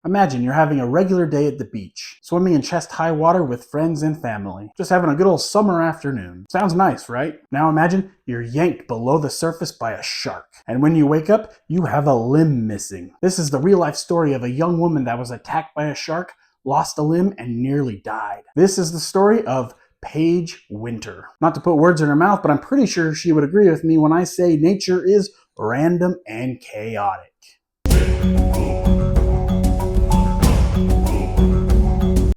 Imagine you're having a regular day at the beach, swimming in chest-high water with friends and family, just having a good old summer afternoon. Sounds nice, right? Now imagine you're yanked below the surface by a shark, and when you wake up, you have a limb missing. This is the real-life story of a young woman that was attacked by a shark, lost a limb, and nearly died. This is the story of Paige Winter. Not to put words in her mouth, but I'm pretty sure she would agree with me when I say nature is random and chaotic.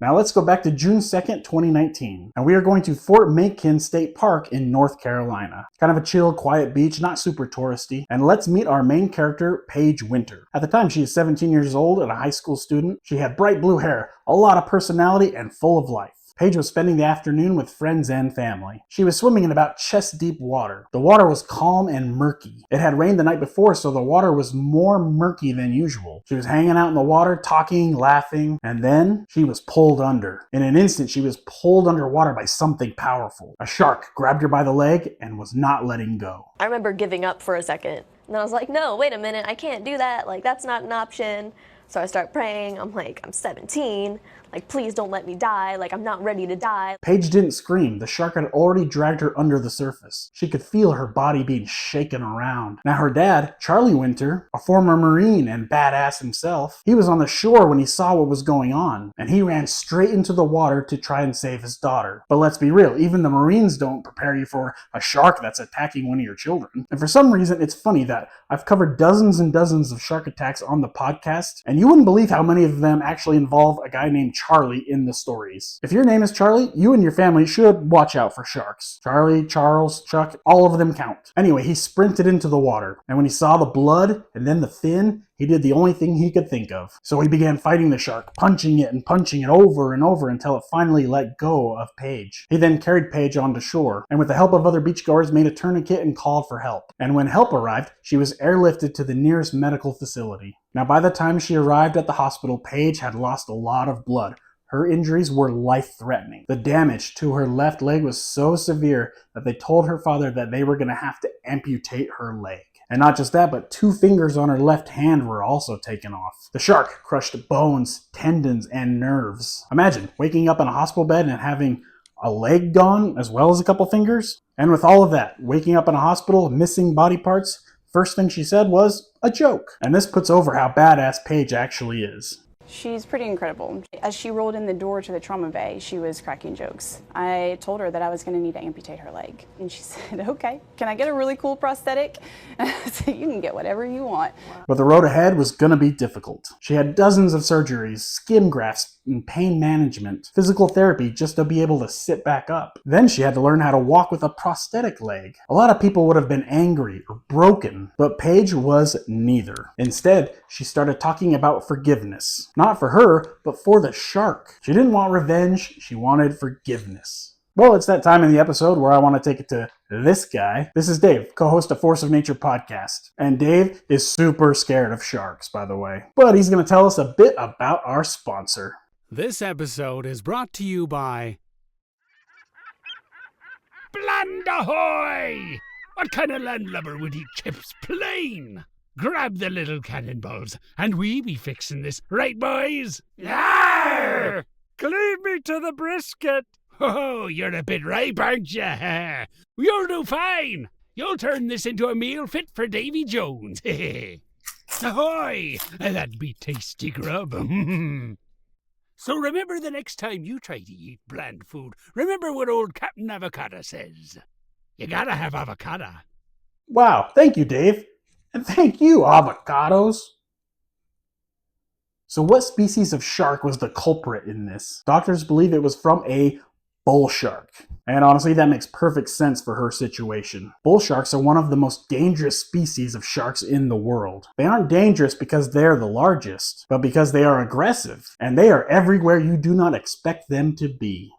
Now let's go back to June 2nd, 2019, and we are going to Fort Macon State Park in North Carolina. Kind of a chill, quiet beach, not super touristy, and let's meet our main character, Paige Winter. At the time, she is 17 years old and a high school student. She had bright blue hair, a lot of personality, and full of life. Paige was spending the afternoon with friends and family. She was swimming in about chest-deep water. The water was calm and murky. It had rained the night before, so the water was more murky than usual. She was hanging out in the water, talking, laughing, and then she was pulled under. In an instant, she was pulled underwater by something powerful. A shark grabbed her by the leg and was not letting go. I remember giving up for a second, and I was like, no, wait a minute, I can't do that. Like, that's not an option. So I start praying. I'm like, I'm 17. Like, please don't let me die. Like, I'm not ready to die. Paige didn't scream. The shark had already dragged her under the surface. She could feel her body being shaken around. Now her dad, Charlie Winter, a former Marine and badass himself, he was on the shore when he saw what was going on, and he ran straight into the water to try and save his daughter. But let's be real, even the Marines don't prepare you for a shark that's attacking one of your children. And for some reason, it's funny that I've covered dozens and dozens of shark attacks on the podcast, and you wouldn't believe how many of them actually involve a guy named Charlie in the stories. If your name is Charlie, you and your family should watch out for sharks. Charlie, Charles, Chuck, all of them count. Anyway, he sprinted into the water, and when he saw the blood and then the fin, he did the only thing he could think of. So he began fighting the shark, punching it over and over until it finally let go of Paige. He then carried Paige onto shore, and with the help of other beachgoers made a tourniquet and called for help. And when help arrived, she was airlifted to the nearest medical facility. Now by the time she arrived at the hospital, Paige had lost a lot of blood. Her injuries were life-threatening. The damage to her left leg was so severe that they told her father that they were going to have to amputate her leg. And not just that, but 2 fingers on her left hand were also taken off. The shark crushed bones, tendons, and nerves. Imagine waking up in a hospital bed and having a leg gone as well as a couple fingers. And with all of that, waking up in a hospital, missing body parts, first thing she said was a joke. And this puts over how badass Paige actually is. She's pretty incredible. As she rolled in the door to the trauma bay, she was cracking jokes. I told her that I was going to need to amputate her leg. And she said, okay, can I get a really cool prosthetic? And I said, you can get whatever you want. But the road ahead was going to be difficult. She had dozens of surgeries, skin grafts, and pain management, physical therapy just to be able to sit back up. Then she had to learn how to walk with a prosthetic leg. A lot of people would have been angry or broken, but Paige was neither. Instead, she started talking about forgiveness. Not for her, but for the shark. She didn't want revenge, she wanted forgiveness. Well, it's that time in the episode where I want to take it to this guy. This is Dave, co-host of Force of Nature podcast. And Dave is super scared of sharks, by the way. But he's going to tell us a bit about our sponsor. This episode is brought to you by Bland Ahoy! What kind of landlubber would eat chips plain? Grab the little cannonballs, and we be fixing this, right, boys? Yarr! Cleave me to the brisket! Oh, you're a bit ripe, aren't you? You'll do fine! You'll turn this into a meal fit for Davy Jones. Ahoy! That'd be tasty grub. So remember the next time you try to eat bland food, remember what old Captain Avocado says. You gotta have avocado. Wow, thank you, Dave. And thank you, avocados. So what species of shark was the culprit in this? Doctors believe it was from a bull shark. And honestly, that makes perfect sense for her situation. Bull sharks are one of the most dangerous species of sharks in the world. They aren't dangerous because they're the largest, but because they are aggressive, and they are everywhere you do not expect them to be.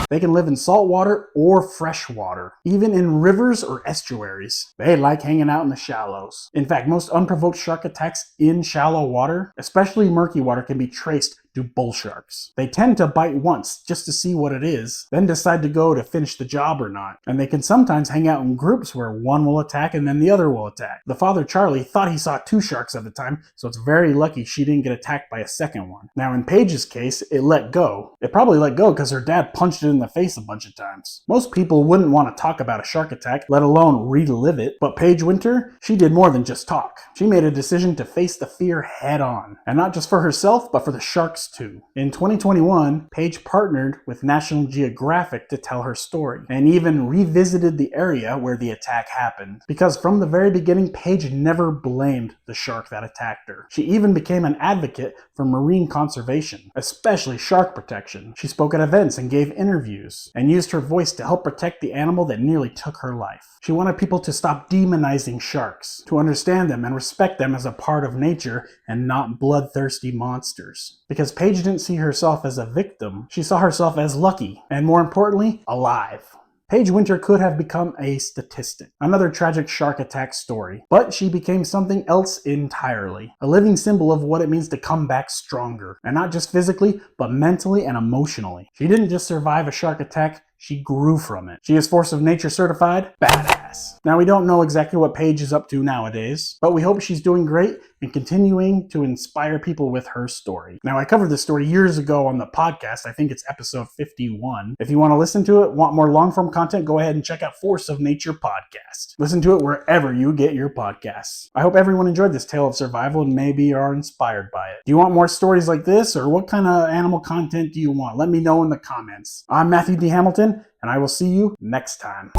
They can live in salt water or fresh water, even in rivers or estuaries. They like hanging out in the shallows. In fact, most unprovoked shark attacks in shallow water, especially murky water, can be traced do bull sharks. They tend to bite once just to see what it is, then decide to go to finish the job or not. And they can sometimes hang out in groups where one will attack and then the other will attack. The father, Charlie, thought he saw 2 sharks at the time, so it's very lucky she didn't get attacked by a second one. Now in Paige's case, it let go. It probably let go because her dad punched it in the face a bunch of times. Most people wouldn't want to talk about a shark attack, let alone relive it, but Paige Winter, she did more than just talk. She made a decision to face the fear head on, and not just for herself, but for the sharks too. In 2021, Paige partnered with National Geographic to tell her story, and even revisited the area where the attack happened. Because from the very beginning, Paige never blamed the shark that attacked her. She even became an advocate for marine conservation, especially shark protection. She spoke at events and gave interviews, and used her voice to help protect the animal that nearly took her life. She wanted people to stop demonizing sharks, to understand them and respect them as a part of nature and not bloodthirsty monsters. Because Paige didn't see herself as a victim, she saw herself as lucky, and more importantly, alive. Paige Winter could have become a statistic, another tragic shark attack story, but she became something else entirely, a living symbol of what it means to come back stronger, and not just physically, but mentally and emotionally. She didn't just survive a shark attack, she grew from it. She is Force of Nature certified badass. Now we don't know exactly what Paige is up to nowadays, but we hope she's doing great and continuing to inspire people with her story. Now I covered this story years ago on the podcast. I think it's episode 51. If you want to listen to it, want more long-form content, go ahead and check out Force of Nature podcast. Listen to it wherever you get your podcasts. I hope everyone enjoyed this tale of survival and maybe are inspired by it. Do you want more stories like this, or what kind of animal content do you want? Let me know in the comments. I'm Matthew D. Hamilton, and I will see you next time.